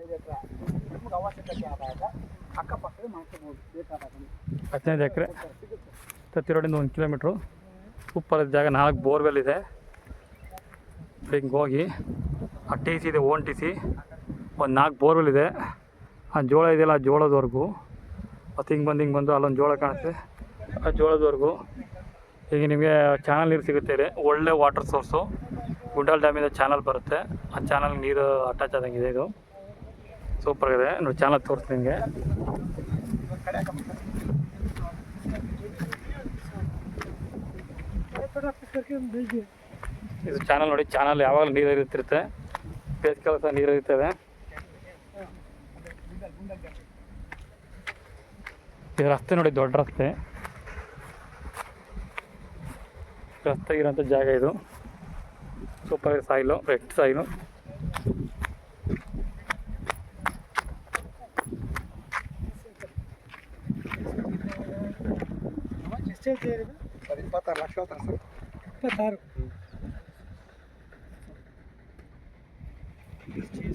ನಿಮ್ಗೆ ಅವಶ್ಯಕತೆ ಆದಾಗ ಅಕ್ಕಪಕ್ಕದ ಮಾಡ್ಕೋಬೋದು ಬೇಕಾದಾಗ 15 ಎಕರೆ ತತ್ತಿ ರೋಡಿಂದ 1 ಕಿಲೋಮೀಟ್ರು ಸೂಪರ್ ಜಾಗ. 4 ಬೋರ್ವೆಲ್ ಇದೆ. ಹಿಂಗೆ ಹೋಗಿ ಆ ಟಿ ಸಿ ಇದೆ, ಓನ್ ಟಿ ಸಿ. ಒಂದು 4 ಬೋರ್ವೆಲ್ ಇದೆ. ಆ ಜೋಳ ಇದೆಯಲ್ಲ, ಆ ಜೋಳದವರೆಗೂ ಮತ್ತು ಹಿಂಗೆ ಬಂದು ಅಲ್ಲೊಂದು ಜೋಳ ಕಾಣುತ್ತೆ, ಆ ಜೋಳದವರೆಗೂ. ಈಗ ನಿಮಗೆ ಚಾನಲ್ ನೀರು ಸಿಗುತ್ತೆ ಇಲ್ಲಿ. ಒಳ್ಳೆ ವಾಟರ್ ಸೋರ್ಸು. ಗುಂಡಾಲ್ ಡ್ಯಾಮಿಂದ ಚಾನಲ್ ಬರುತ್ತೆ. ಆ ಚಾನಲ್ ನೀರು ಅಟ್ಯಾಚ್ ಆದಂಗಿದೆ. ಇದು ಸೂಪರ್ ಇದೆ ನೋಡಿ. ಚಾನಲ್ ತೋರಿಸ್ತೀನಿ ನಿಮಗೆ. ಇದು ಚಾನಲ್ ನೋಡಿ. ಚಾನಲ್ ಯಾವಾಗಲೂ ನೀರು ಹರಿಯುತ್ತಿರುತ್ತೆ. ಬೇಸಿಗೆ ಸಹ ನೀರು ಹರಿಯುತ್ತದೆ. ಇದು ರಸ್ತೆ ನೋಡಿ, ದೊಡ್ಡ ರಸ್ತೆ. ರಸ್ತೆಗಿರೋಂಥ ಜಾಗ ಇದು. Super soil, red soil. ಎಷ್ಟು ಹೇಳ್ತೀವಿ? 26 ಲಕ್ಷ ಹೇಳ್ತಾರೆ ಸರ್. 26